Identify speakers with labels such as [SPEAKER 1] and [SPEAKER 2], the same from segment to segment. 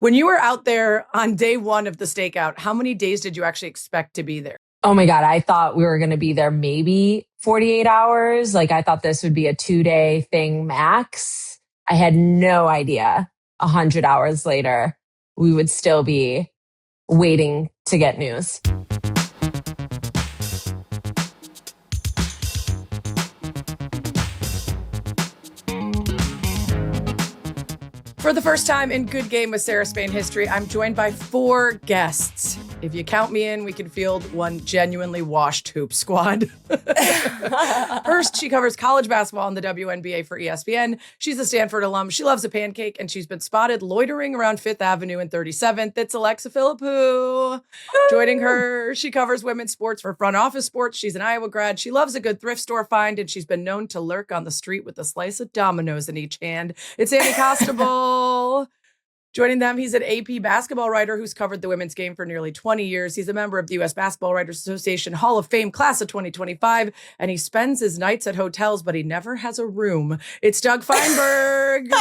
[SPEAKER 1] When you were out there on day one of the stakeout, how many days did you actually expect to be there?
[SPEAKER 2] Oh my God, I thought we were going to be there maybe 48 hours. Like I thought this would be a 2-day thing max. I had no idea 100 hours later, we would still be waiting to get news.
[SPEAKER 1] For the first time in Good Game with Sarah Spain history, I'm joined by 4 guests. If you count me in, we can field one genuinely washed hoop squad. First, she covers college basketball on the WNBA for ESPN. She's a Stanford alum. She loves a pancake, and she's been spotted loitering around 5th Avenue and 37th. It's Axxi Philippou. Joining her, she covers women's sports for Front Office Sports. She's an Iowa grad. She loves a good thrift store find, and she's been known to lurk on the street with a slice of Domino's in each hand. It's Annie Costabile. Joining them, he's an AP basketball writer who's covered the women's game for nearly 20 years. He's a member of the U.S. Basketball Writers Association Hall of Fame class of 2025, and he spends his nights at hotels, but he never has a room. It's Doug Feinburg.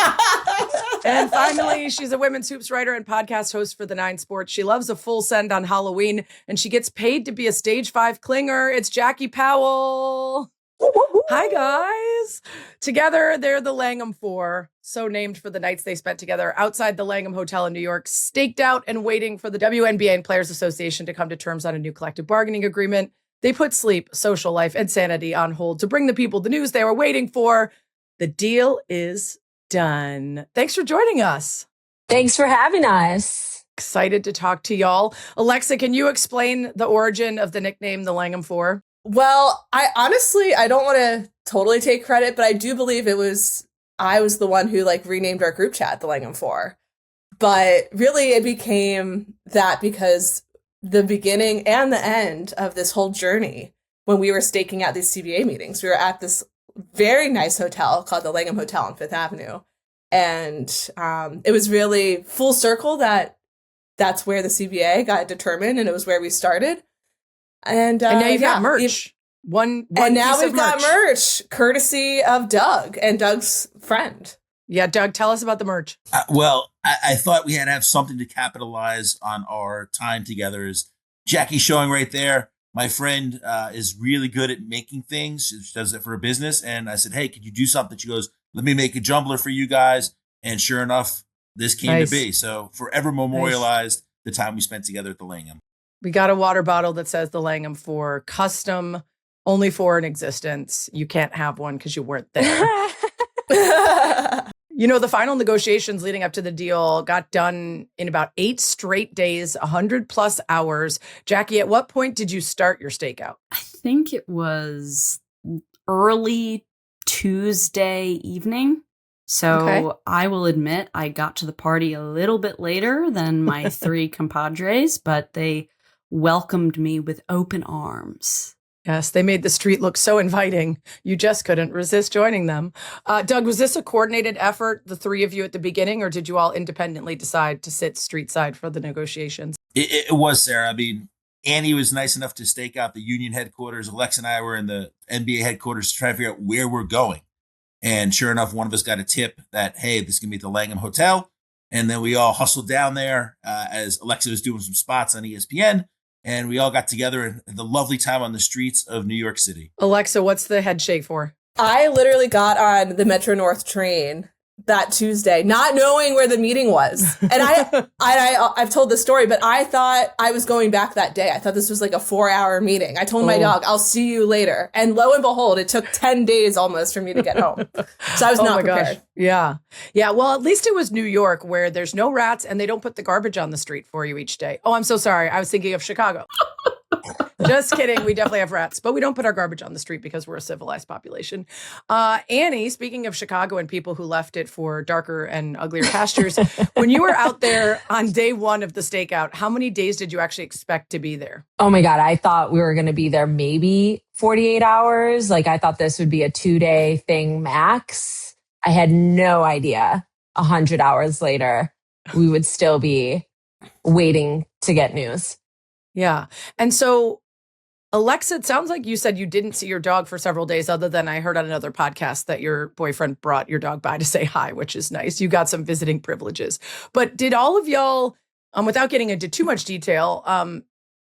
[SPEAKER 1] And finally, she's a women's hoops writer and podcast host for the 9 Sports. She loves a full send on Halloween, and she gets paid to be a stage 5 clinger. It's Jackie Powell. Hi, guys. Together, they're the Langham Four, so named for the nights they spent together outside the Langham Hotel in New York, staked out and waiting for the WNBA and Players Association to come to terms on a new collective bargaining agreement. They put sleep, social life, and sanity on hold to bring the people the news they were waiting for. The deal is done. Thanks for joining us.
[SPEAKER 2] Thanks for having us.
[SPEAKER 1] Excited to talk to y'all. Alexa, can you explain the origin of the nickname, the Langham Four?
[SPEAKER 3] Well, I don't want to totally take credit, but I do believe I was the one who renamed our group chat the Langham Four. But really it became that because the beginning and the end of this whole journey, when we were staking out these CBA meetings, we were at this very nice hotel called the Langham Hotel on 5th Avenue. And it was really full circle that's where the CBA got determined, and it was where we started. And
[SPEAKER 1] now you've got merch. One
[SPEAKER 3] and now we've
[SPEAKER 1] got
[SPEAKER 3] merch courtesy of Doug and Doug's friend.
[SPEAKER 1] Yeah, Doug, tell us about the merch.
[SPEAKER 4] I thought we had to have something to capitalize on our time together. Is Jackie showing right there? My friend is really good at making things. She does it for a business. And I said, hey, could you do something? She goes, let me make a jumbler for you guys. And sure enough, this came to be. So forever memorialized the time we spent together at the Langham.
[SPEAKER 1] We got a water bottle that says the Langham Four, custom, only 4 in existence. You can't have one because you weren't there. The final negotiations leading up to the deal got done in about 8 straight days, 100+ hours. Jackie, at what point did you start your stakeout?
[SPEAKER 5] I think it was early Tuesday evening. So I will admit I got to the party a little bit later than my 3 compadres, but they welcomed me with open arms.
[SPEAKER 1] Yes, they made the street look so inviting. You just couldn't resist joining them. Doug, was this a coordinated effort, the 3 of you at the beginning, or did you all independently decide to sit street side for the negotiations?
[SPEAKER 4] It was, Sarah. I mean, Annie was nice enough to stake out the union headquarters. Alexa and I were in the NBA headquarters to try to figure out where we're going. And sure enough, one of us got a tip that, hey, this is going to be at the Langham Hotel. And then we all hustled down there as Alexa was doing some spots on ESPN. And we all got together and had the lovely time on the streets of New York City.
[SPEAKER 1] Alexa, what's the head shake for?
[SPEAKER 3] I literally got on the Metro North train that Tuesday, not knowing where the meeting was. And I've told this story, but I thought I was going back that day. I thought this was like a 4-hour meeting. I told my dog, I'll see you later. And lo and behold, it took 10 days almost for me to get home. So I was not prepared.
[SPEAKER 1] Gosh. Yeah. Yeah. Well, at least it was New York where there's no rats and they don't put the garbage on the street for you each day. Oh, I'm so sorry. I was thinking of Chicago. Just kidding. We definitely have rats, but we don't put our garbage on the street because we're a civilized population. Annie, speaking of Chicago and people who left it for darker and uglier pastures, when you were out there on day one of the stakeout, how many days did you actually expect to be there?
[SPEAKER 2] Oh my God, I thought we were going to be there maybe 48 hours. Like I thought this would be a 2-day thing max. I had no idea 100 hours later, we would still be waiting to get news.
[SPEAKER 1] Yeah. And so Alexa, it sounds like you said you didn't see your dog for several days, other than I heard on another podcast that your boyfriend brought your dog by to say hi, which is nice. You got some visiting privileges. But did all of y'all, without getting into too much detail,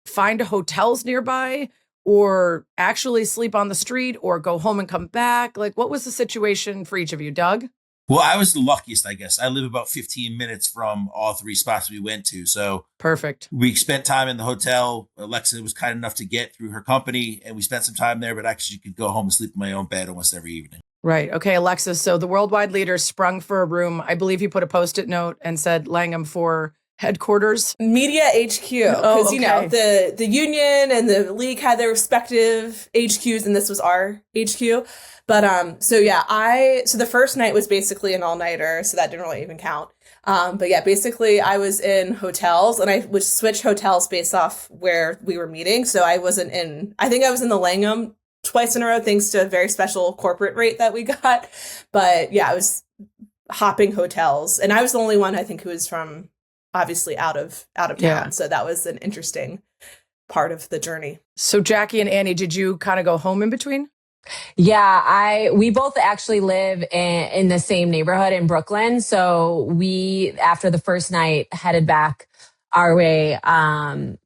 [SPEAKER 1] find hotels nearby or actually sleep on the street or go home and come back? Like, what was the situation for each of you? Doug?
[SPEAKER 4] Well, I was the luckiest, I guess. I live about 15 minutes from all three spots we went to. So
[SPEAKER 1] perfect.
[SPEAKER 4] We spent time in the hotel. Alexa was kind enough to get through her company, and we spent some time there, but actually could go home and sleep in my own bed almost every evening.
[SPEAKER 1] Right. Okay, Alexa. So the worldwide leader sprung for a room. I believe you put a Post-it note and said Langham Four headquarters.
[SPEAKER 3] Media HQ. Because, you know, the union and the league had their respective HQs, and this was our HQ. But so the first night was basically an all-nighter, so that didn't really even count. But yeah, basically I was in hotels, and I would switch hotels based off where we were meeting. So I was in the Langham twice in a row, thanks to a very special corporate rate that we got. But yeah, I was hopping hotels, and I was the only one I think who was from obviously out of town. Yeah. So that was an interesting part of the journey.
[SPEAKER 1] So Jackie and Annie, did you kind of go home in between?
[SPEAKER 2] Yeah, we both actually live in the same neighborhood in Brooklyn. So we, after the first night, headed back our way. After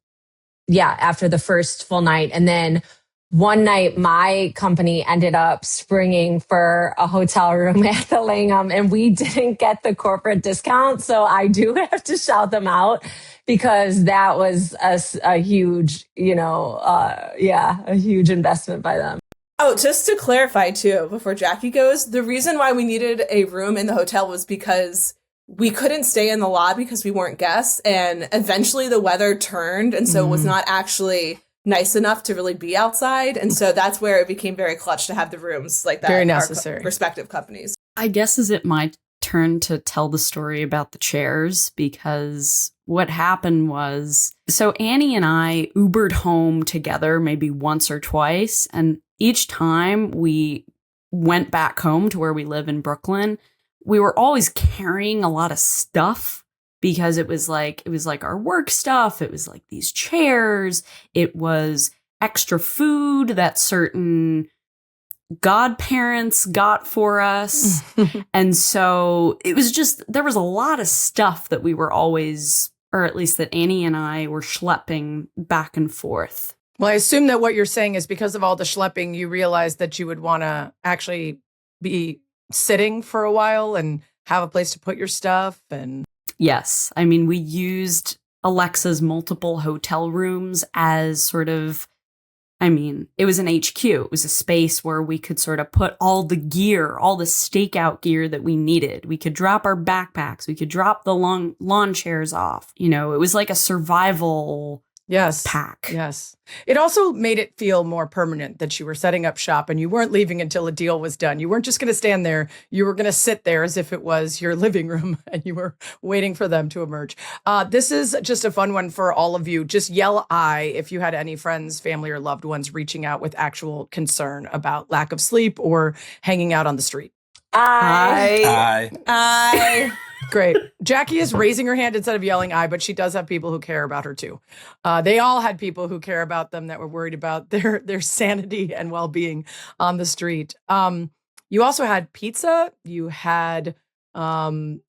[SPEAKER 2] the first full night. And then one night, my company ended up springing for a hotel room at the Langham, and we didn't get the corporate discount. So I do have to shout them out, because that was a huge, a huge investment by them.
[SPEAKER 3] Oh, just to clarify too, before Jackie goes, the reason why we needed a room in the hotel was because we couldn't stay in the lobby because we weren't guests. And eventually the weather turned. And so it was not actually nice enough to really be outside. And so that's where it became very clutch to have the rooms like that.
[SPEAKER 1] Very necessary.
[SPEAKER 3] Our respective companies.
[SPEAKER 5] I guess is it my turn to tell the story about the chairs, because what happened was, so Annie and I Ubered home together maybe once or twice. And each time we went back home to where we live in Brooklyn, we were always carrying a lot of stuff, because it was like our work stuff. It was like these chairs. It was extra food that certain godparents got for us. And so it was just, there was a lot of stuff that we were always, or at least that Annie and I were schlepping back and forth.
[SPEAKER 1] Well, I assume that what you're saying is because of all the schlepping, you realized that you would want to actually be sitting for a while and have a place to put your stuff. And
[SPEAKER 5] yes, I mean, we used Alexa's multiple hotel rooms as sort of, I mean, it was an HQ. It was a space where we could sort of put all the gear, all the stakeout gear that we needed. We could drop our backpacks. We could drop the lawn chairs off. You know, it was like a survival pack.
[SPEAKER 1] Yes. It also made it feel more permanent that you were setting up shop and you weren't leaving until a deal was done. You weren't just going to stand there. You were going to sit there as if it was your living room and you were waiting for them to emerge. This is just a fun one for all of you. Just yell I if you had any friends, family, or loved ones reaching out with actual concern about lack of sleep or hanging out on the street.
[SPEAKER 3] I.
[SPEAKER 1] Great. Jackie is raising her hand instead of yelling I, but she does have people who care about her too. They all had people who care about them that were worried about their sanity and well-being on the street. You also had pizza. You had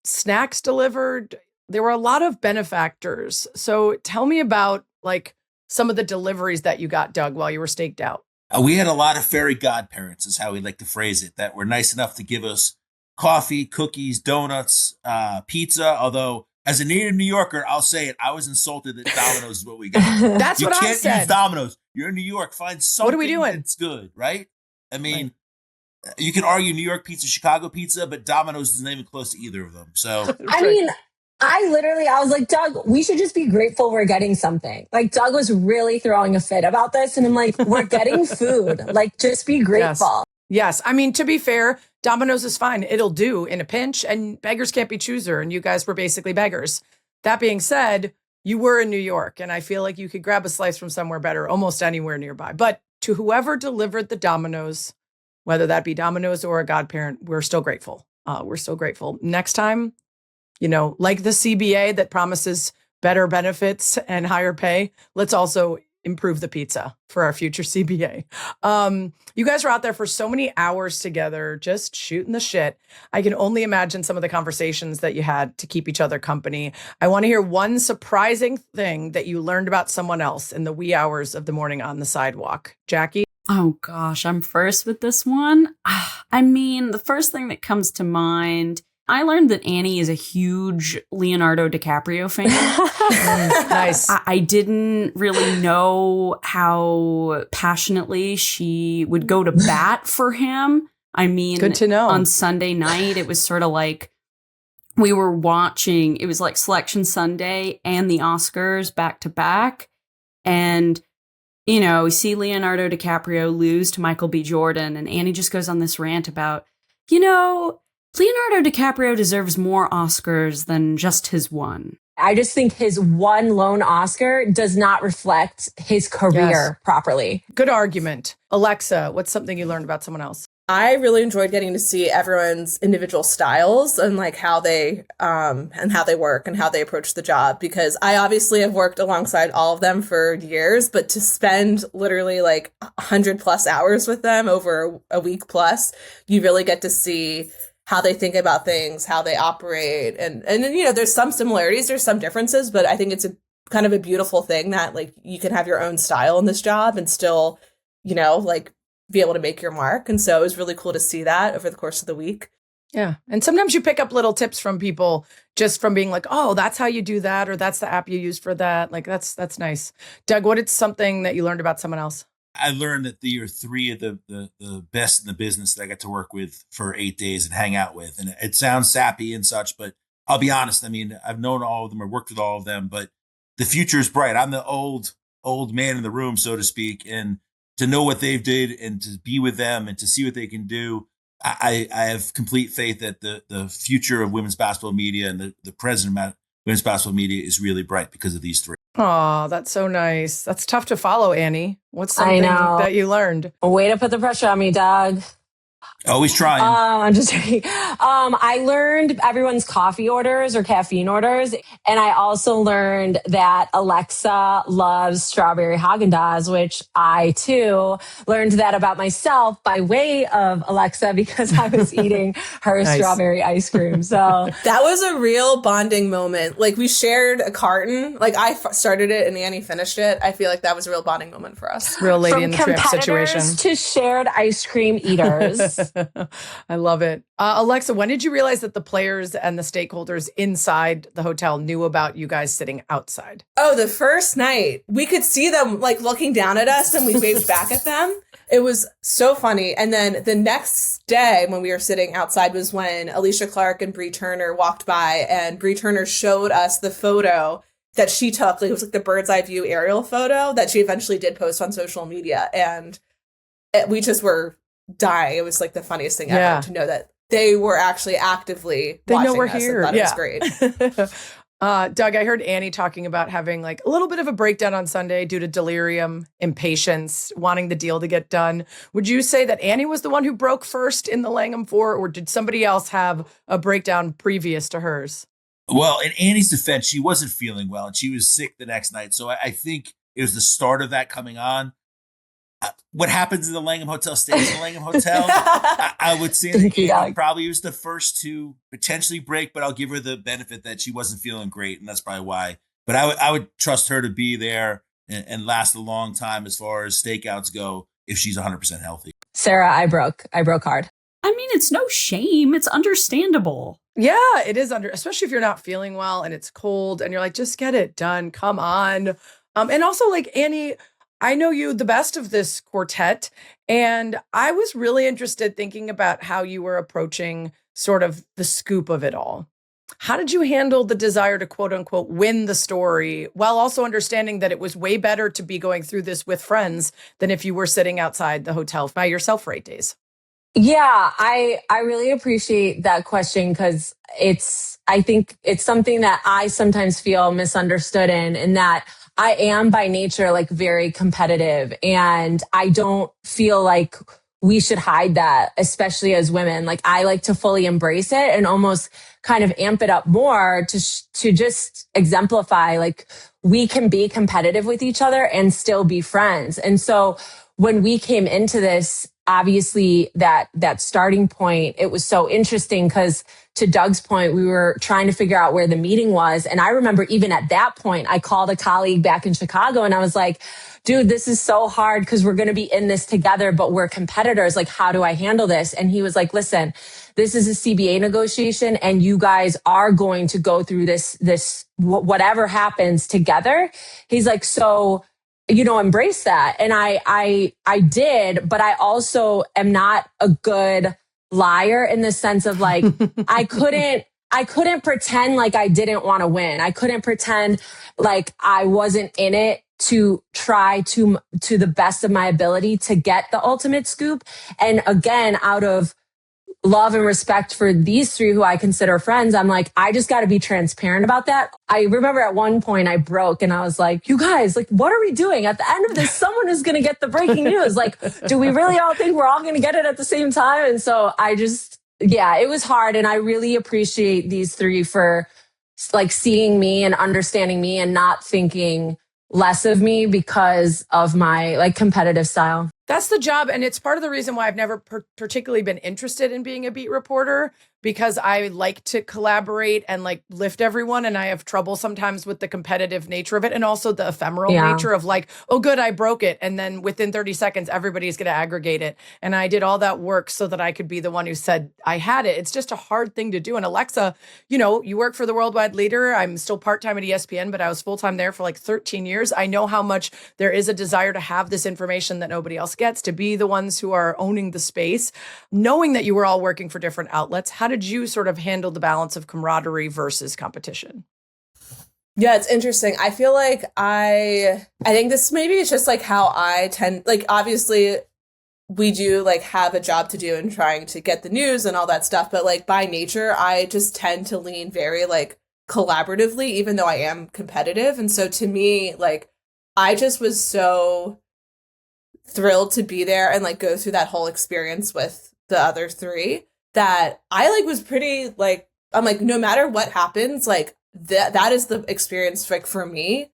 [SPEAKER 1] snacks delivered. There were a lot of benefactors. So tell me about like some of the deliveries that you got, Doug, while you were staked out.
[SPEAKER 4] We had a lot of fairy godparents, is how we like to phrase it, that were nice enough to give us coffee, cookies, donuts, pizza. Although, as a native New Yorker, I'll say it, I was insulted that Domino's is what we got.
[SPEAKER 1] That's what I said.
[SPEAKER 4] You can't use Domino's. You're in New York. Find something
[SPEAKER 1] what are we doing?
[SPEAKER 4] That's good, right? I mean, you can argue New York pizza, Chicago pizza, but Domino's isn't even close to either of them. So,
[SPEAKER 2] I mean, I was like, Doug, we should just be grateful we're getting something. Like, Doug was really throwing a fit about this. And I'm like, we're getting food. Like, just be grateful.
[SPEAKER 1] Yes. I mean, to be fair, Domino's is fine. It'll do in a pinch, and beggars can't be chooser. And you guys were basically beggars. That being said, you were in New York, and I feel like you could grab a slice from somewhere better, almost anywhere nearby. But to whoever delivered the Domino's, whether that be Domino's or a godparent, we're still grateful. We're still grateful. Next time, you know, like the CBA that promises better benefits and higher pay, let's also improve the pizza for our future CBA. You guys are out there for so many hours together, just shooting the shit. I can only imagine some of the conversations that you had to keep each other company. I want to hear one surprising thing that you learned about someone else in the wee hours of the morning on the sidewalk. Jackie?
[SPEAKER 5] Oh gosh, I'm first with this one. I mean, the first thing that comes to mind, I learned that Annie is a huge Leonardo DiCaprio fan.
[SPEAKER 1] Nice.
[SPEAKER 5] I didn't really know how passionately she would go to bat for him. I mean,
[SPEAKER 1] good to know.
[SPEAKER 5] On Sunday night, it was sort of like we were watching, it was like Selection Sunday and the Oscars back to back. And you know, we see Leonardo DiCaprio lose to Michael B. Jordan, and Annie just goes on this rant about, you know, Leonardo DiCaprio deserves more Oscars than just his one.
[SPEAKER 2] I just think his one lone Oscar does not reflect his career properly.
[SPEAKER 1] Good argument. Alexa, what's something you learned about someone else?
[SPEAKER 3] I really enjoyed getting to see everyone's individual styles and like how they work and how they approach the job, because I obviously have worked alongside all of them for years, but to spend literally like 100+ hours with them over a week plus, you really get to see how they think about things, how they operate. And you know, there's some similarities, there's some differences, but I think it's a kind of a beautiful thing that like you can have your own style in this job and still, you know, like be able to make your mark. And so it was really cool to see that over the course of the week.
[SPEAKER 1] Yeah. And sometimes you pick up little tips from people just from being like, oh, that's how you do that, or that's the app you use for that. Like that's nice. Doug, what is something that you learned about someone else?
[SPEAKER 4] I learned that you're three of the best in the business that I got to work with for 8 days and hang out with. And it sounds sappy and such, but I'll be honest. I mean, I've known all of them or worked with all of them, but the future is bright. I'm the old man in the room, so to speak. And to know what they've did and to be with them and to see what they can do, I have complete faith that the future of women's basketball media and the president of women's basketball media is really bright because of these three.
[SPEAKER 1] Oh, that's so nice. That's tough to follow, Annie. What's something that you learned?
[SPEAKER 2] Way to put the pressure on me, Doug.
[SPEAKER 4] Always trying.
[SPEAKER 2] I'm just kidding. I learned everyone's coffee orders or caffeine orders. And I also learned that Alexa loves strawberry Haagen-Dazs, which I too learned that about myself by way of Alexa because I was eating her strawberry ice cream. So
[SPEAKER 3] that was a real bonding moment. Like we shared a carton. Like I started it and Annie finished it. I feel like that was a real bonding moment for us.
[SPEAKER 1] Real lady in the tramp situation.
[SPEAKER 2] To shared ice cream eaters.
[SPEAKER 1] I love it. Alexa, when did you realize that the players and the stakeholders inside the hotel knew about you guys sitting outside?
[SPEAKER 3] Oh, the first night. We could see them like looking down at us and we waved back at them. It was so funny. And then the next day when we were sitting outside was when Alicia Clark and Bree Turner walked by, and Bree Turner showed us the photo that she took. Like, it was like the bird's eye view aerial photo that she eventually did post on social media. And we just were dying. It was like the funniest thing ever to know that they were actually actively watching
[SPEAKER 1] know we're
[SPEAKER 3] us.
[SPEAKER 1] here.
[SPEAKER 3] I thought it was great.
[SPEAKER 1] Doug, I heard Annie talking about having like a little bit of a breakdown on Sunday due to delirium, impatience, wanting the deal to get done. Would you say that Annie was the one who broke first in the Langham Four, or did somebody else have a breakdown previous to hers?
[SPEAKER 4] Well, in Annie's defense, she wasn't feeling well and she was sick the next night. So I think it was the start of that coming on. What happens in the Langham Hotel stays in the Langham Hotel. I would say that Annie probably was the first to potentially break, but I'll give her the benefit that she wasn't feeling great, and that's probably why. But I would trust her to be there and last a long time as far as stakeouts go if she's 100% healthy.
[SPEAKER 2] Sarah, I broke hard.
[SPEAKER 5] I mean, it's no shame. It's understandable.
[SPEAKER 1] Yeah, it is especially if you're not feeling well and it's cold and you're like, just get it done. Come on. And also like Annie, I know you the best of this quartet, and I was really interested thinking about how you were approaching sort of the scoop of it all. How did you handle the desire to quote unquote win the story while also understanding that it was way better to be going through this with friends than if you were sitting outside the hotel by yourself for 8 days?
[SPEAKER 2] Yeah, I really appreciate that question because I think it's something that I sometimes feel misunderstood in that I am by nature like very competitive, and I don't feel like we should hide that, especially as women. Like I like to fully embrace it and almost kind of amp it up more to just exemplify like we can be competitive with each other and still be friends. And so when we came into this, obviously that starting point, it was so interesting because to Doug's point, we were trying to figure out where the meeting was. And I remember even at that point, I called a colleague back in Chicago and I was like, dude, this is so hard because we're going to be in this together, but we're competitors. Like, how do I handle this? And he was like, listen, this is a CBA negotiation and you guys are going to go through this whatever happens together. He's like, so, embrace that. And I did, but I also am not a good liar in the sense of like, I couldn't pretend like I didn't want to win. I couldn't pretend like I wasn't in it to try to the best of my ability to get the ultimate scoop. And again, out of love and respect for these three who I consider friends, I'm like, I just got to be transparent about that. I remember at one point I broke and I was like, you guys, like, what are we doing? At the end of this, someone is going to get the breaking news. Like, do we really all think we're all going to get it at the same time? And so it was hard. And I really appreciate these three for like seeing me and understanding me and not thinking less of me because of my like competitive style.
[SPEAKER 1] That's the job. And it's part of the reason why I've never particularly been interested in being a beat reporter, because I like to collaborate and like lift everyone. And I have trouble sometimes with the competitive nature of it. And also the ephemeral nature of like, oh, good, I broke it. And then within 30 seconds, everybody's going to aggregate it. And I did all that work so that I could be the one who said I had it. It's just a hard thing to do. And Alexa, you work for the worldwide leader. I'm still part-time at ESPN, but I was full-time there for like 13 years. I know how much there is a desire to have this information that nobody else gets, to be the ones who are owning the space. Knowing that you were all working for different outlets, how did you sort of handle the balance of camaraderie versus competition?
[SPEAKER 3] Yeah, it's interesting. I feel like I think this maybe it's just like how I tend, like, obviously we do like have a job to do in trying to get the news and all that stuff. But like by nature, I just tend to lean very like collaboratively, even though I am competitive. And so to me, like, I just was so thrilled to be there and like go through that whole experience with the other three that I like was pretty like, I'm like, no matter what happens, like that is the experience like for me.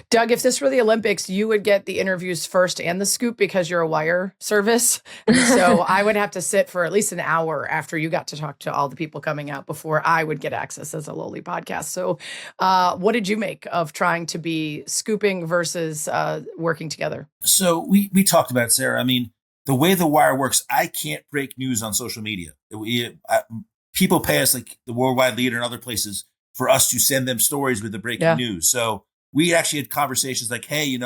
[SPEAKER 1] Doug, if this were the Olympics, you would get the interviews first and the scoop because you're a wire service. And so I would have to sit for at least an hour after you got to talk to all the people coming out before I would get access as a lowly podcast. So what did you make of trying to be scooping versus working together?
[SPEAKER 4] So we talked about it, Sarah. I mean, the way the wire works, I can't break news on social media. People pay us like the worldwide leader and other places for us to send them stories with the breaking news. So we actually had conversations like, hey,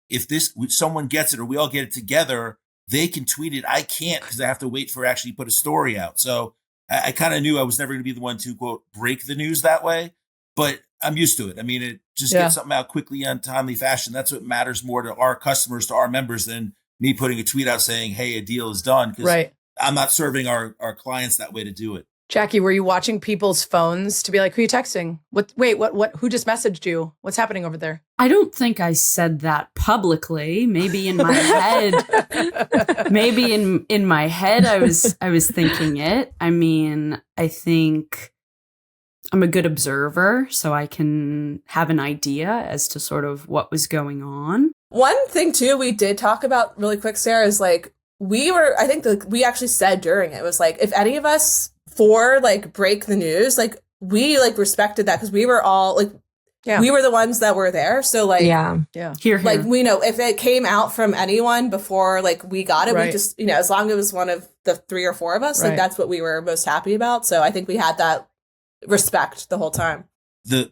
[SPEAKER 4] if someone gets it or we all get it together, they can tweet it. I can't because I have to wait for actually put a story out. So I kind of knew I was never going to be the one to, quote, break the news that way. But I'm used to it. I mean, it just gets something out quickly on timely fashion. That's what matters more to our customers, to our members, than me putting a tweet out saying, hey, a deal is done. Because I'm not serving our clients that way to do it.
[SPEAKER 1] Jackie, were you watching people's phones to be like, who are you texting? What, who just messaged you? What's happening over there?
[SPEAKER 5] I don't think I said that publicly. Maybe in my head, in my head, I was thinking it. I mean, I think I'm a good observer, so I can have an idea as to sort of what was going on.
[SPEAKER 3] One thing too, we did talk about really quick, Sarah, is like, we actually said during it was like, if any of us four like break the news, like we like respected that because we were all like, we were the ones that were there. So like,
[SPEAKER 5] Here.
[SPEAKER 3] Like we know if it came out from anyone before like we got it, we just, as long as it was one of the three or four of us, like that's what we were most happy about. So I think we had that respect the whole time.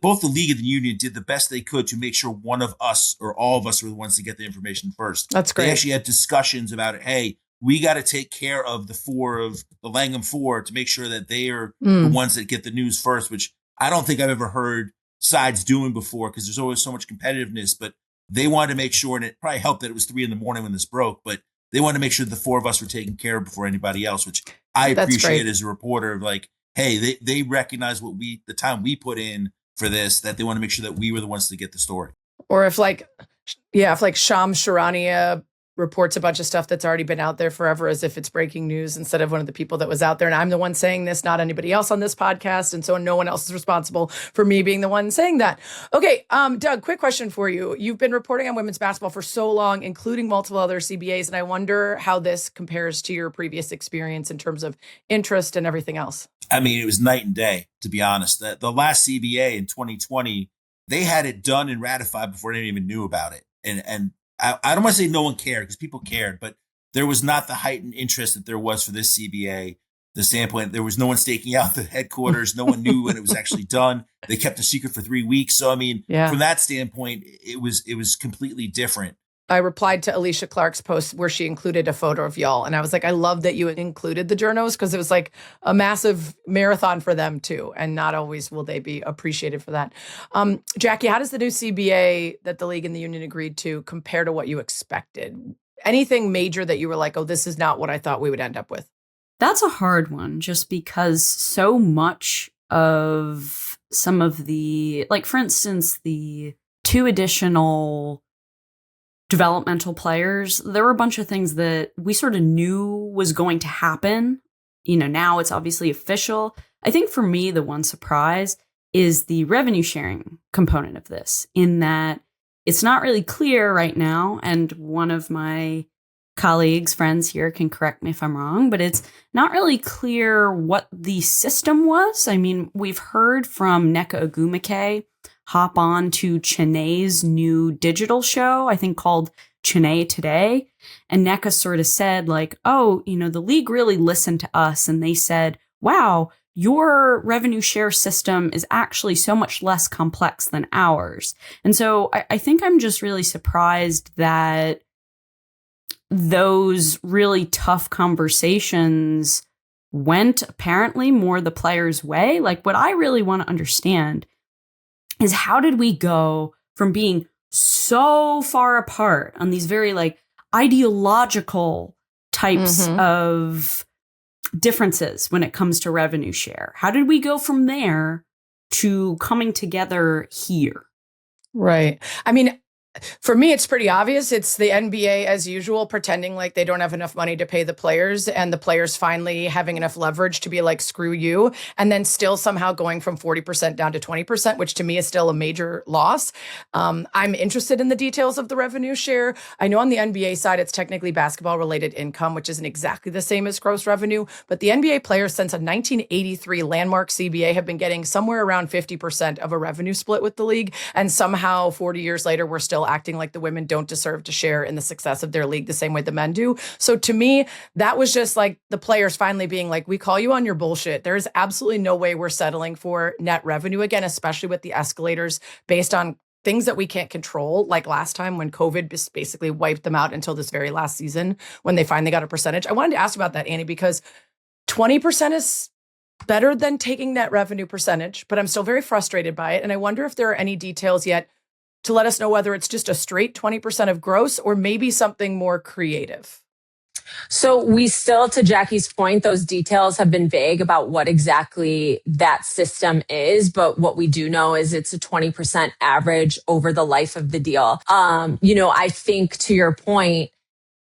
[SPEAKER 4] Both the league and the union did the best they could to make sure one of us or all of us were the ones to get the information first.
[SPEAKER 1] That's great.
[SPEAKER 4] They actually had discussions about it. Hey, we got to take care of the Langham Four to make sure that they are the ones that get the news first, which I don't think I've ever heard sides doing before because there's always so much competitiveness, but they wanted to make sure, and it probably helped that it was 3 a.m. when this broke, but they wanted to make sure the 4 of us were taken care of before anybody else, which I appreciate as a reporter of like, hey, they recognize the time we put in for this, that they want to make sure that we were the ones to get the story.
[SPEAKER 1] Or if Sham Sharania reports a bunch of stuff that's already been out there forever as if it's breaking news instead of one of the people that was out there. And I'm the one saying this, not anybody else on this podcast. And so no one else is responsible for me being the one saying that. Okay, Doug, quick question for you. You've been reporting on women's basketball for so long, including multiple other CBAs. And I wonder how this compares to your previous experience in terms of interest and everything else.
[SPEAKER 4] I mean, it was night and day, to be honest. The last CBA in 2020, they had it done and ratified before anyone even knew about it. And I don't want to say no one cared, because people cared, but there was not the heightened interest that there was for this CBA. The standpoint, there was no one staking out the headquarters. No one knew when it was actually done. They kept a secret for 3 weeks. So, I mean, from that standpoint, it was completely different.
[SPEAKER 1] I replied to Alicia Clark's post where she included a photo of y'all. And I was like, I love that you included the journos, because it was like a massive marathon for them too. And not always will they be appreciated for that. Jackie, how does the new CBA that the league and the union agreed to compare to what you expected? Anything major that you were like, oh, this is not what I thought we would end up with?
[SPEAKER 5] That's a hard one, just because so much of some of the, like, for instance, the 2 additional developmental players, there were a bunch of things that we sort of knew was going to happen. You know, now it's obviously official. I think for me, the one surprise is the revenue sharing component of this, in that it's not really clear right now. And one of my colleagues, friends here can correct me if I'm wrong, but it's not really clear what the system was. I mean, we've heard from Nneka Ogwumike hop on to Chiney's new digital show, I think called Chiney Today. And Nneka sort of said like, oh, you know, the league really listened to us. And they said, wow, your revenue share system is actually so much less complex than ours. And so I think I'm just really surprised that those really tough conversations went apparently more the players' way. Like, what I really want to understand is, how did we go from being so far apart on these very like ideological types of differences when it comes to revenue share? How did we go from there to coming together here?
[SPEAKER 1] Right. I mean, for me, it's pretty obvious. It's the NBA, as usual, pretending like they don't have enough money to pay the players, and the players finally having enough leverage to be like, screw you, and then still somehow going from 40% down to 20%, which to me is still a major loss. I'm interested in the details of the revenue share. I know on the NBA side, it's technically basketball-related income, which isn't exactly the same as gross revenue, but the NBA players since a 1983 landmark CBA have been getting somewhere around 50% of a revenue split with the league, and somehow 40 years later, we're still acting like the women don't deserve to share in the success of their league the same way the men do. So to me, that was just like the players finally being like, we call you on your bullshit. There's absolutely no way we're settling for net revenue again, especially with the escalators based on things that we can't control, like last time when COVID just basically wiped them out until this very last season when they finally got a percentage. I wanted to ask about that, Annie, because 20% is better than taking net revenue percentage, but I'm still very frustrated by it. And I wonder if there are any details yet to let us know whether it's just a straight 20% of gross or maybe something more creative.
[SPEAKER 2] So we still, to Jackie's point, those details have been vague about what exactly that system is. But what we do know is it's a 20% average over the life of the deal. I think, to your point,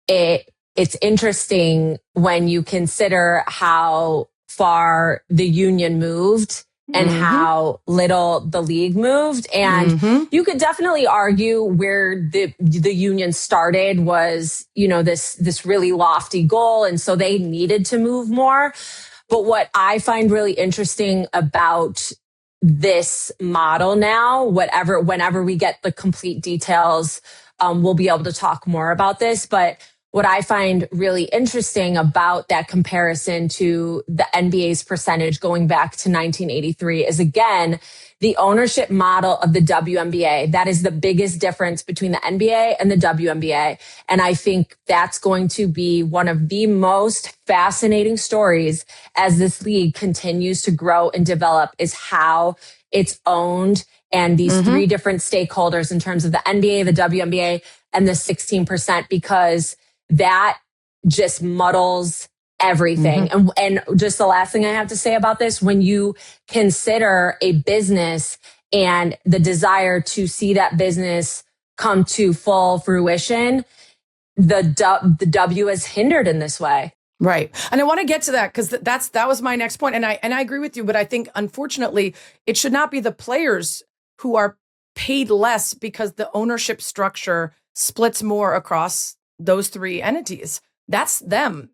[SPEAKER 2] it's interesting when you consider how far the union moved and how little the league moved. And you could definitely argue where the union started was, this really lofty goal. And so they needed to move more. But what I find really interesting about this model now, whenever we get the complete details, we'll be able to talk more about this. But what I find really interesting about that comparison to the NBA's percentage going back to 1983 is, again, the ownership model of the WNBA. That is the biggest difference between the NBA and the WNBA. And I think that's going to be one of the most fascinating stories as this league continues to grow and develop, is how it's owned, and these 3 different stakeholders in terms of the NBA, the WNBA, and the 16%, because that just muddles everything. And just the last thing I have to say about this, when you consider a business and the desire to see that business come to full fruition, the W is hindered in this way.
[SPEAKER 1] Right. And I want to get to that because that was my next point. And I agree with you, but I think unfortunately it should not be the players who are paid less because the ownership structure splits more across those three entities. That's them,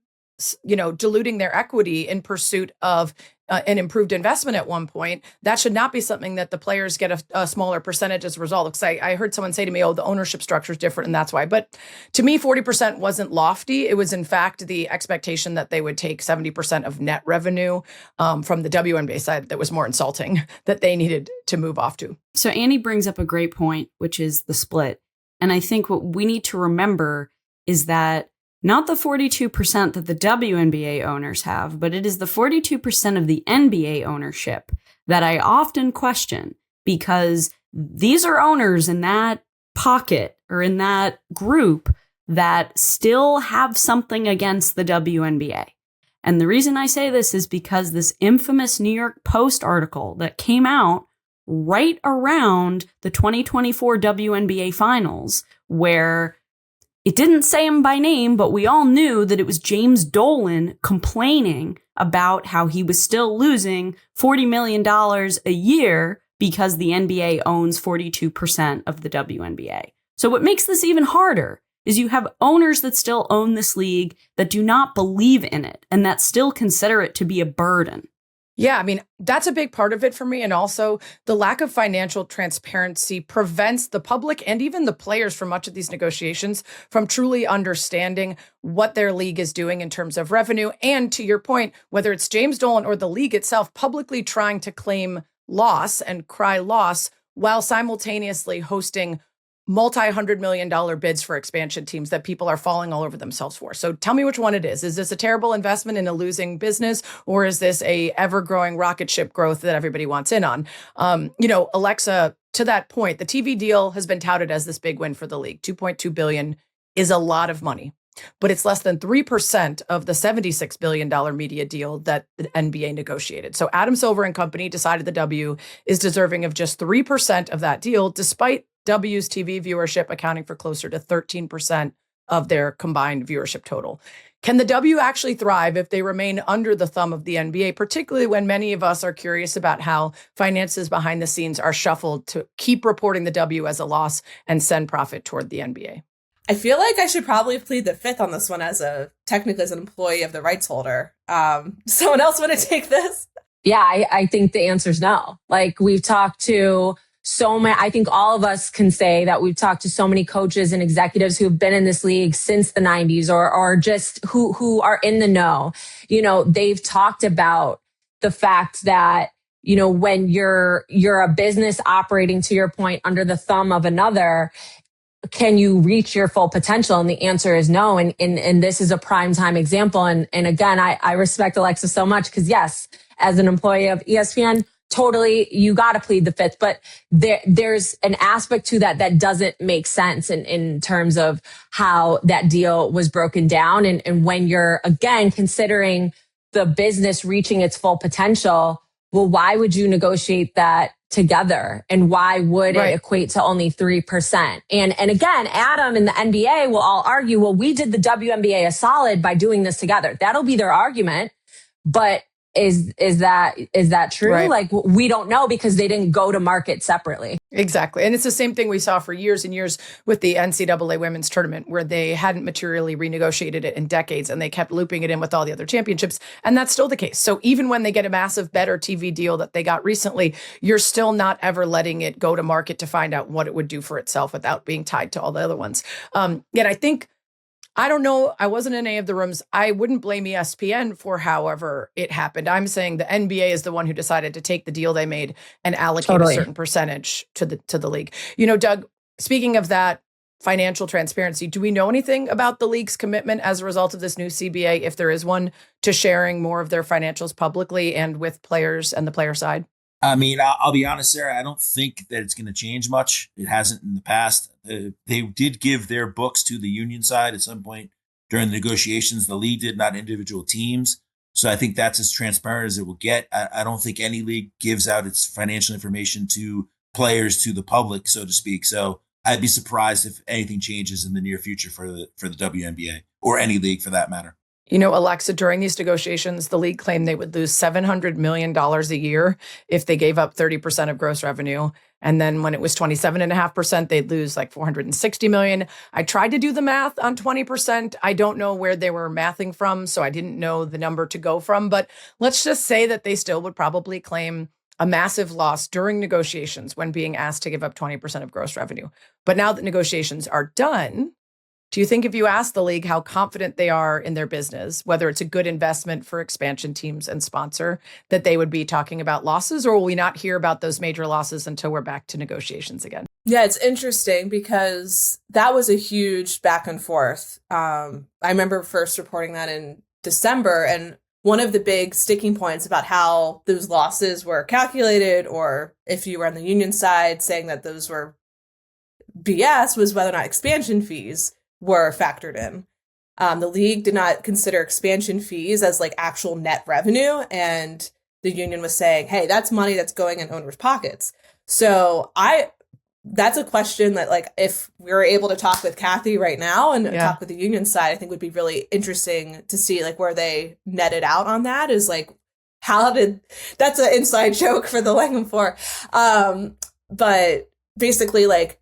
[SPEAKER 1] diluting their equity in pursuit of an improved investment at one point. That should not be something that the players get a smaller percentage as a result. Because I heard someone say to me, oh, the ownership structure is different and that's why. But to me, 40% wasn't lofty. It was in fact the expectation that they would take 70% of net revenue from the WNBA side that was more insulting that they needed to move off to.
[SPEAKER 5] So Annie brings up a great point, which is the split. And I think what we need to remember is that not the 42% that the WNBA owners have, but it is the 42% of the NBA ownership that I often question, because these are owners in that pocket or in that group that still have something against the WNBA. And the reason I say this is because this infamous New York Post article that came out right around the 2024 WNBA finals, where it didn't say him by name, but we all knew that it was James Dolan complaining about how he was still losing $40 million a year because the NBA owns 42% of the WNBA. So what makes this even harder is you have owners that still own this league that do not believe in it and that still consider it to be a burden.
[SPEAKER 1] Yeah, I mean, that's a big part of it for me. And also the lack of financial transparency prevents the public and even the players from much of these negotiations from truly understanding what their league is doing in terms of revenue. And to your point, whether it's James Dolan or the league itself publicly trying to claim loss and cry loss while simultaneously hosting multi-$100 million bids for expansion teams that people are falling all over themselves for. So tell me which one it is. Is this a terrible investment in a losing business, or is this a ever-growing rocket ship growth that everybody wants in on? Alexa, to that point, the TV deal has been touted as this big win for the league. $2.2 billion is a lot of money, but it's less than 3% of the $76 billion media deal that the NBA negotiated. So Adam Silver and company decided the W is deserving of just 3% of that deal, despite W's TV viewership accounting for closer to 13% of their combined viewership total. Can the W actually thrive if they remain under the thumb of the NBA, particularly when many of us are curious about how finances behind the scenes are shuffled to keep reporting the W as a loss and send profit toward the NBA?
[SPEAKER 3] I feel like I should probably plead the fifth on this one technically as an employee of the rights holder. Someone else want to take this?
[SPEAKER 2] Yeah, I think the answer is no. Like, we've talked to so many, I think all of us can say that we've talked to so many coaches and executives who have been in this league since the 90s or just who are in the know. They've talked about the fact that, when you're a business operating, to your point, under the thumb of another, can you reach your full potential? And the answer is no. And this is a prime time example. And again, I respect Alexa so much because yes, as an employee of ESPN, totally, you got to plead the fifth, but there's an aspect to that doesn't make sense in terms of how that deal was broken down. And when you're, again, considering the business reaching its full potential, well, why would you negotiate that together? And why would it equate to only 3%? And again, Adam and the NBA will all argue, well, we did the WNBA a solid by doing this together. That'll be their argument. But is that true?
[SPEAKER 1] Right.
[SPEAKER 2] Like, we don't know because they didn't go to market separately.
[SPEAKER 1] Exactly. And it's the same thing we saw for years and years with the NCAA women's tournament, where they hadn't materially renegotiated it in decades and they kept looping it in with all the other championships. And that's still the case. So even when they get a massive, better TV deal that they got recently, you're still not ever letting it go to market to find out what it would do for itself without being tied to all the other ones. Yet I think, I don't know, I wasn't in any of the rooms. I wouldn't blame ESPN for however it happened. I'm saying the NBA is the one who decided to take the deal they made and allocate a certain percentage to the league. Doug, speaking of that financial transparency, do we know anything about the league's commitment as a result of this new CBA, if there is one, to sharing more of their financials publicly and with players and the player side?
[SPEAKER 4] I mean, I'll be honest, Sarah, I don't think that it's going to change much. It hasn't in the past. They did give their books to the union side at some point during the negotiations. The league did, not individual teams. So I think that's as transparent as it will get. I don't think any league gives out its financial information to players, to the public, so to speak. So I'd be surprised if anything changes in the near future for the WNBA or any league for that matter.
[SPEAKER 1] Alexa, during these negotiations, the league claimed they would lose $700 million a year if they gave up 30% of gross revenue. And then when it was 27.5%, they'd lose like $460 million. I tried to do the math on 20%. I don't know where they were mathing from, so I didn't know the number to go from. But let's just say that they still would probably claim a massive loss during negotiations when being asked to give up 20% of gross revenue. But now that negotiations are done, do you think if you ask the league how confident they are in their business, whether it's a good investment for expansion teams and sponsor, that they would be talking about losses, or will we not hear about those major losses until we're back to negotiations again?
[SPEAKER 3] Yeah, it's interesting because that was a huge back and forth. I remember first reporting that in December, and one of the big sticking points about how those losses were calculated, or if you were on the union side saying that those were BS, was whether or not expansion fees were factored in. The league did not consider expansion fees as like actual net revenue. And the union was saying, hey, that's money that's going in owners' pockets. So that's a question that, like, if we were able to talk with Kathy right now and talk with the union side, I think would be really interesting to see like where they netted out on that. Is like, that's an inside joke for the Langham Four. But basically, like,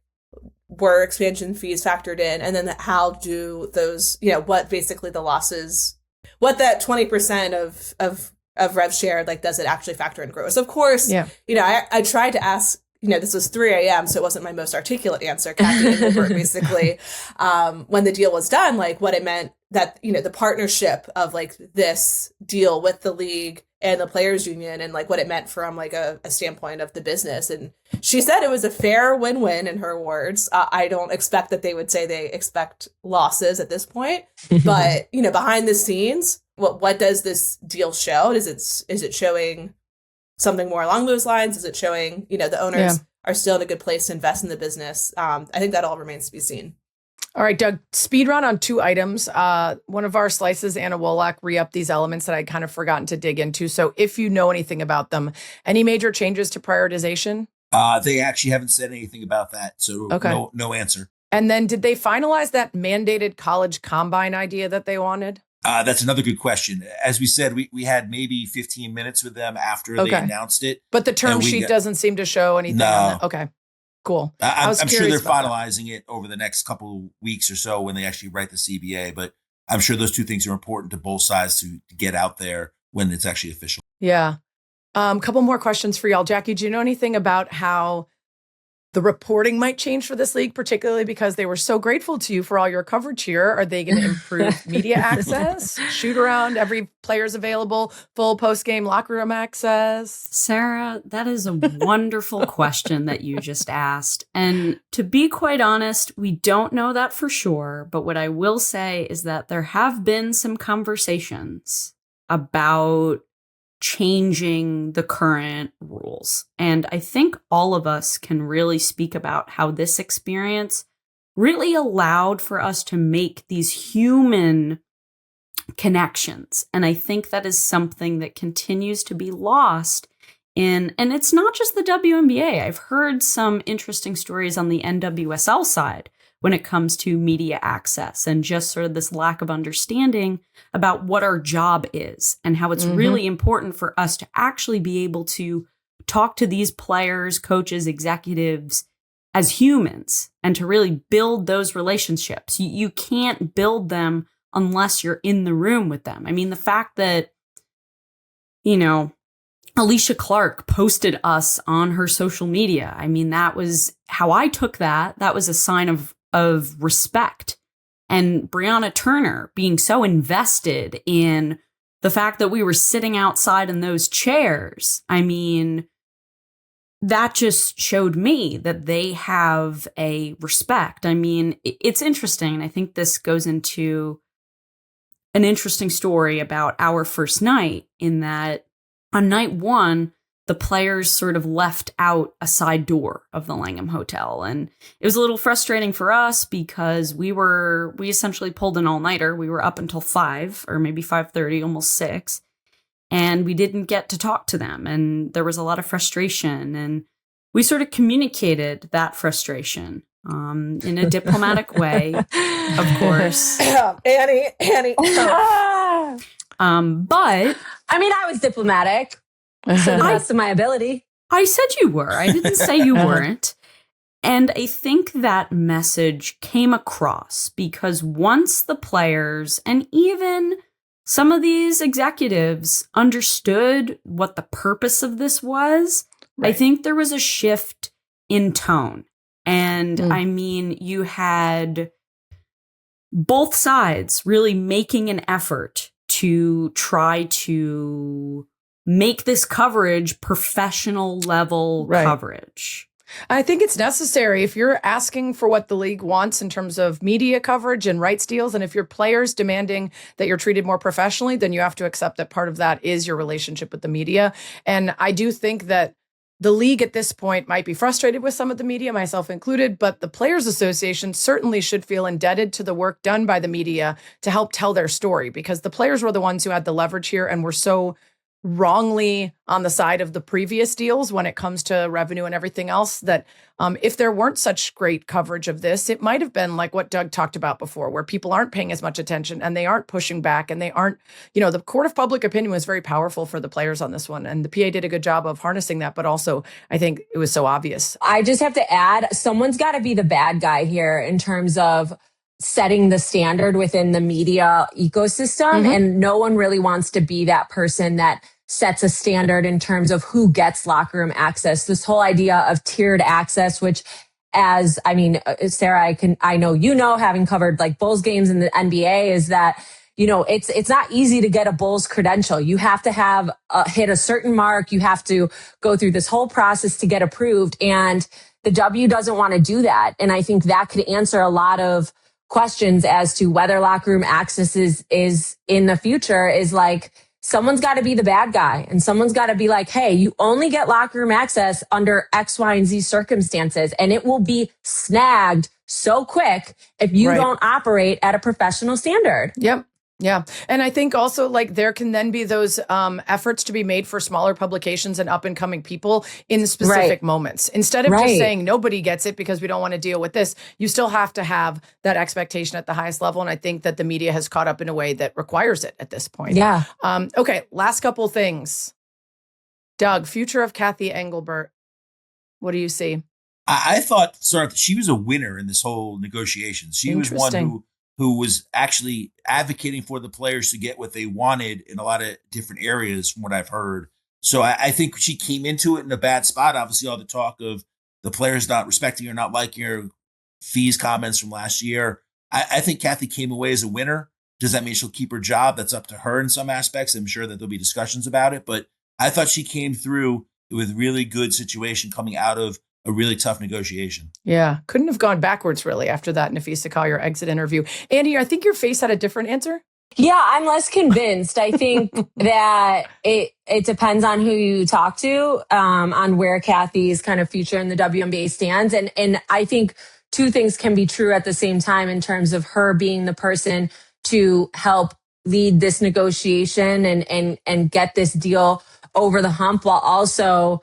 [SPEAKER 3] were expansion fees factored in, and then how do those, what basically the losses, what that 20% of rev share, like, does it actually factor in gross? Of course, I tried to ask, this was 3 a.m., so it wasn't my most articulate answer, Kathy and Wilbert, basically, when the deal was done, like what it meant that, the partnership of like this deal with the league and the players union, and like what it meant from like a standpoint of the business. And she said it was a fair win-win in her words. I don't expect that they would say they expect losses at this point, but behind the scenes, what does this deal show? Is it showing something more along those lines? Is it showing, the owners are still in a good place to invest in the business? I think that all remains to be seen.
[SPEAKER 1] All right, Doug, speed run on 2 items. One of our slices, Anna Wolak, re-upped these elements that I'd kind of forgotten to dig into. So if you know anything about them, any major changes to prioritization?
[SPEAKER 4] They actually haven't said anything about that. So no answer.
[SPEAKER 1] And then did they finalize that mandated college combine idea that they wanted?
[SPEAKER 4] That's another good question. As we said, we had maybe 15 minutes with them after they announced it.
[SPEAKER 1] But the term sheet doesn't seem to show anything on that. Okay. Cool.
[SPEAKER 4] I'm sure they're finalizing it over the next couple weeks or so when they actually write the CBA, but I'm sure those two things are important to both sides to get out there when it's actually official.
[SPEAKER 1] Yeah. Couple more questions for y'all. Jackie, do you know anything about how the reporting might change for this league, particularly because they were so grateful to you for all your coverage here? Are they going to improve media access, shoot around, every player's available, full post-game locker room access?
[SPEAKER 5] Sarah, that is a wonderful question that you just asked. And to be quite honest, we don't know that for sure. But what I will say is that there have been some conversations about changing the current rules. And I think all of us can really speak about how this experience really allowed for us to make these human connections. And I think that is something that continues to be lost in, and it's not just the WNBA. I've heard some interesting stories on the NWSL side when it comes to media access and just sort of this lack of understanding about what our job is and how it's really important for us to actually be able to talk to these players, coaches, executives as humans and to really build those relationships. You can't build them unless you're in the room with them. I mean, the fact that, Alicia Clark posted us on her social media. I mean, that was how I took that. That was a sign of respect. And Brianna Turner being so invested in the fact that we were sitting outside in those chairs. I mean, that just showed me that they have a respect. I mean, it's interesting. And I think this goes into an interesting story about our first night, in that on night 1, the players sort of left out a side door of the Langham Hotel. And it was a little frustrating for us because we essentially pulled an all-nighter. We were up until 5 or maybe 5:30, almost 6. And we didn't get to talk to them. And there was a lot of frustration. And we sort of communicated that frustration in a diplomatic way, of course.
[SPEAKER 3] Annie.
[SPEAKER 5] But
[SPEAKER 2] I mean, I was diplomatic to the best of my ability.
[SPEAKER 5] I said you were. I didn't say you weren't. And I think that message came across because once the players and even some of these executives understood what the purpose of this was, right. I think there was a shift in tone. And I mean, you had both sides really making an effort to try to make this coverage professional level coverage.
[SPEAKER 1] I think it's necessary if you're asking for what the league wants in terms of media coverage and rights deals. And if your players demanding that you're treated more professionally, then you have to accept that part of that is your relationship with the media. And I do think that the league at this point might be frustrated with some of the media, myself included, but the Players Association certainly should feel indebted to the work done by the media to help tell their story, because the players were the ones who had the leverage here and were so wrongly on the side of the previous deals when it comes to revenue and everything else that if there weren't such great coverage of this, it might have been like what Doug talked about before, where people aren't paying as much attention and they aren't pushing back and they aren't, the court of public opinion was very powerful for the players on this one. And the PA did a good job of harnessing that, but also I think it was so obvious.
[SPEAKER 2] I just have to add, someone's got to be the bad guy here in terms of setting the standard within the media ecosystem. And no one really wants to be that person that sets a standard in terms of who gets locker room access. This whole idea of tiered access, which Sarah, I know, having covered like Bulls games in the NBA, is that, it's not easy to get a Bulls credential. You have to have hit a certain mark. You have to go through this whole process to get approved. And the W doesn't want to do that. And I think that could answer a lot of questions as to whether locker room access is in the future. Is like, someone's got to be the bad guy and someone's got to be like, hey, you only get locker room access under X, Y, and Z circumstances. And it will be snagged so quick if you don't operate at a professional standard.
[SPEAKER 1] Yep. Yeah. And I think also like there can then be those efforts to be made for smaller publications and up and coming people in specific moments. Instead of just saying nobody gets it because we don't want to deal with this, you still have to have that expectation at the highest level. And I think that the media has caught up in a way that requires it at this point.
[SPEAKER 2] Yeah.
[SPEAKER 1] Okay. Last couple things. Doug, future of Kathy Engelbert. What do you see?
[SPEAKER 4] I thought, she was a winner in this whole negotiation. She was one who was actually advocating for the players to get what they wanted in a lot of different areas from what I've heard. So I think she came into it in a bad spot. Obviously, all the talk of the players not respecting her, not liking her, fees comments from last year. I think Kathy came away as a winner. Does that mean she'll keep her job? That's up to her in some aspects. I'm sure that there'll be discussions about it. But I thought she came through with really good situation coming out of a really tough negotiation.
[SPEAKER 1] Yeah. Couldn't have gone backwards really after that Nafisa Collier exit interview. Annie, I think your face had a different answer.
[SPEAKER 2] Yeah, I'm less convinced. I think that it depends on who you talk to, on where Kathy's kind of future in the WNBA stands. And I think two things can be true at the same time in terms of her being the person to help lead this negotiation and get this deal over the hump, while also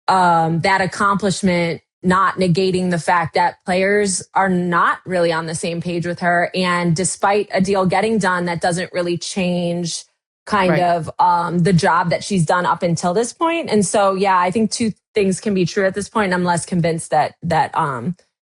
[SPEAKER 2] that accomplishment not negating the fact that players are not really on the same page with her. And despite a deal getting done, that doesn't really change kind of the job that she's done up until this point. And so, yeah, I think two things can be true at this point. I'm less convinced that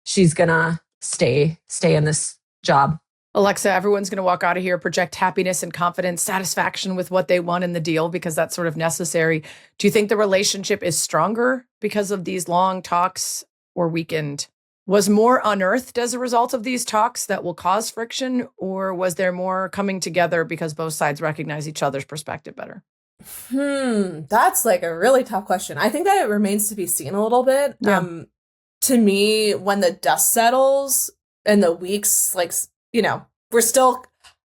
[SPEAKER 2] she's going to stay in this job.
[SPEAKER 1] Alexa, everyone's going to walk out of here, project happiness and confidence, satisfaction with what they won in the deal, because that's sort of necessary. Do you think the relationship is stronger because of these long talks or weakened? Was more unearthed as a result of these talks that will cause friction, or was there more coming together because both sides recognize each other's perspective better?
[SPEAKER 3] That's like a really tough question. I think that it remains to be seen a little bit.
[SPEAKER 1] Yeah.
[SPEAKER 3] To me, when the dust settles and the weeks,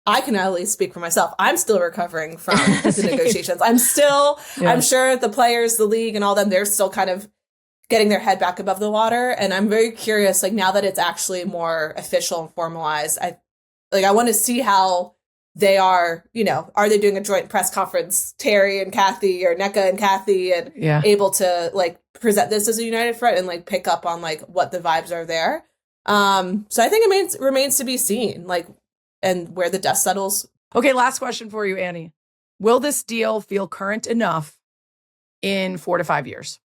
[SPEAKER 3] I can at least speak for myself. I'm still recovering from the negotiations. I'm sure the players, the league and all them, they're still kind of getting their head back above the water. And I'm very curious, now that it's actually more official and formalized, I want to see how they are, are they doing a joint press conference, Terry and Kathy, or Nneka and Kathy, and able to present this as a united front and pick up on what the vibes are there. So I think it remains to be seen, like, and where the dust settles.
[SPEAKER 1] Okay, last question for you, Annie. Will this deal feel current enough in 4 to 5 years?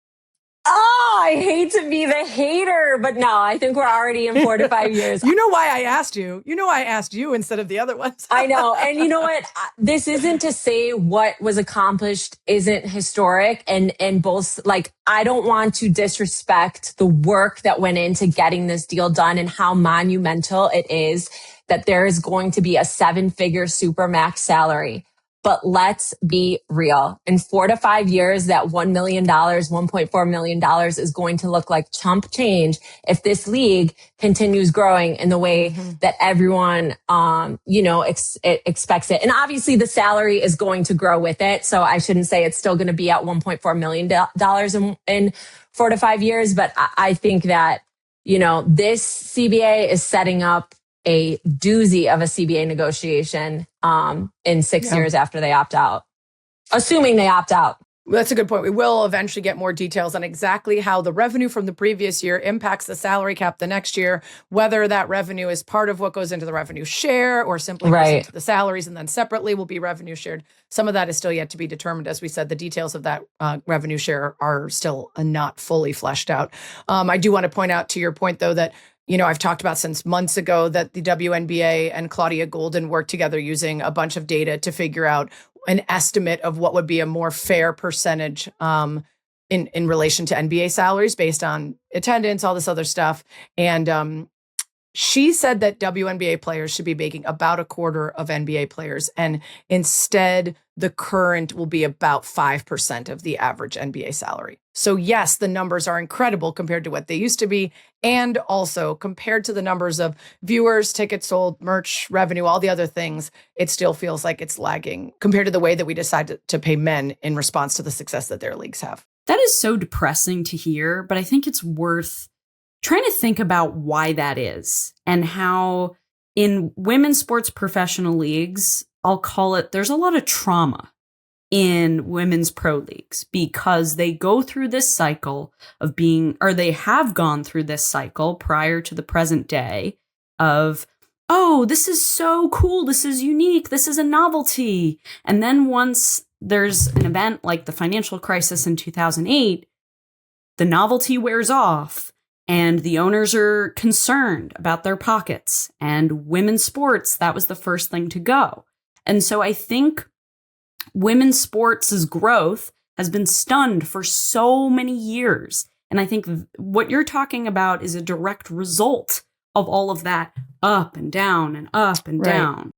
[SPEAKER 2] Oh, I hate to be the hater, but no, I think we're already in 4 to 5 years.
[SPEAKER 1] You know why I asked you. You know I asked you instead of the other ones.
[SPEAKER 2] I know. And you know what? This isn't to say what was accomplished isn't historic and both, like, I don't want to disrespect the work that went into getting this deal done and how monumental it is that there is going to be a 7-figure supermax salary. But let's be real. In 4 to 5 years, that $1 million, $1.4 million is going to look like chump change if this league continues growing in the way that everyone, expects it. And obviously the salary is going to grow with it. So I shouldn't say it's still going to be at $1.4 million in 4 to 5 years. But I think that, this CBA is setting up a doozy of a CBA negotiation in 6 years after they opt out, assuming they opt out.
[SPEAKER 1] That's a good point. We will eventually get more details on exactly how the revenue from the previous year impacts the salary cap the next year, whether that revenue is part of what goes into the revenue share or simply goes into the salaries and then separately will be revenue shared. Some of that is still yet to be determined. As we said, the details of that revenue share are still not fully fleshed out. I do want to point out to your point, though, that I've talked about since months ago that the WNBA and Claudia Golden worked together using a bunch of data to figure out an estimate of what would be a more fair percentage in relation to NBA salaries based on attendance, all this other stuff. And she said that WNBA players should be making about a quarter of NBA players. And instead, the current will be about 5% of the average NBA salary. So yes, the numbers are incredible compared to what they used to be. And also compared to the numbers of viewers, tickets sold, merch, revenue, all the other things, it still feels like it's lagging compared to the way that we decided to pay men in response to the success that their leagues have.
[SPEAKER 5] That is so depressing to hear, but I think it's worth trying to think about why that is and how in women's sports professional leagues, I'll call it, there's a lot of trauma in women's pro leagues because they go through this cycle of they have gone through this cycle prior to the present day of, oh, this is so cool. This is unique. This is a novelty. And then once there's an event like the financial crisis in 2008, the novelty wears off. And the owners are concerned about their pockets. And women's sports, that was the first thing to go. And so I think women's sports' growth has been stunned for so many years. And I think what you're talking about is a direct result of all of that up and down and up and down.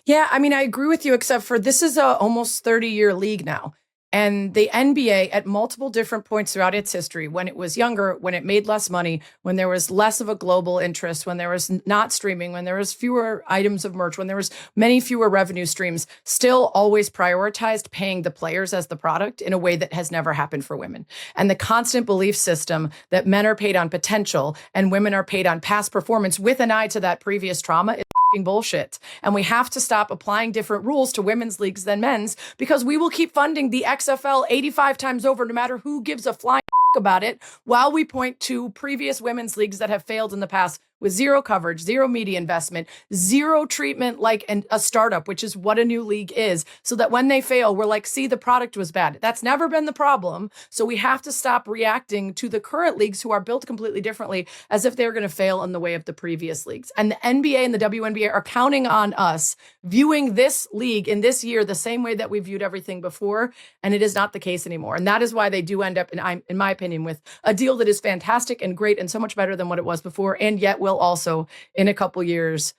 [SPEAKER 1] Yeah, I mean, I agree with you, except for this is a almost 30-year league now. And the NBA at multiple different points throughout its history, when it was younger, when it made less money, when there was less of a global interest, when there was not streaming, when there was fewer items of merch, when there was many fewer revenue streams, still always prioritized paying the players as the product in a way that has never happened for women. And the constant belief system that men are paid on potential and women are paid on past performance with an eye to that previous trauma is bullshit. And we have to stop applying different rules to women's leagues than men's because we will keep funding the XFL 85 times over, no matter who gives a flying about it, while we point to previous women's leagues that have failed in the past with zero coverage, zero media investment, zero treatment like a startup, which is what a new league is, so that when they fail, we're like, see, the product was bad. That's never been the problem. So we have to stop reacting to the current leagues who are built completely differently as if they're going to fail in the way of the previous leagues. And the NBA and the WNBA are counting on us viewing this league in this year the same way that we viewed everything before. And it is not the case anymore. And that is why they do end up, in my opinion, with a deal that is fantastic and great and so much better than what it was before, and yet will also, in a couple years,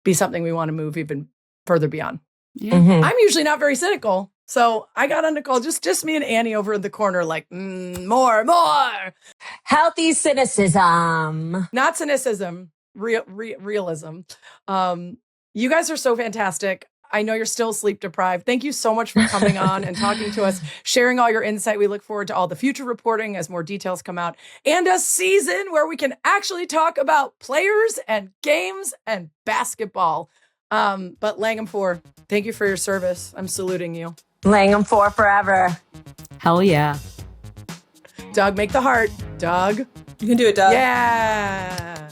[SPEAKER 1] be something we want to move even further beyond.
[SPEAKER 5] Yeah.
[SPEAKER 1] I'm usually not very cynical, so I got on the call, just me and Annie over in the corner, like, more.
[SPEAKER 2] Healthy cynicism.
[SPEAKER 1] Not cynicism, realism. You guys are so fantastic. I know you're still sleep deprived. Thank you so much for coming on and talking to us, sharing all your insight. We look forward to all the future reporting as more details come out and a season where we can actually talk about players and games and basketball. But Langham Four, thank you for your service. I'm saluting you.
[SPEAKER 2] Langham Four forever.
[SPEAKER 5] Hell yeah.
[SPEAKER 1] Doug, make the heart. Doug.
[SPEAKER 3] You can do it, Doug.
[SPEAKER 1] Yeah.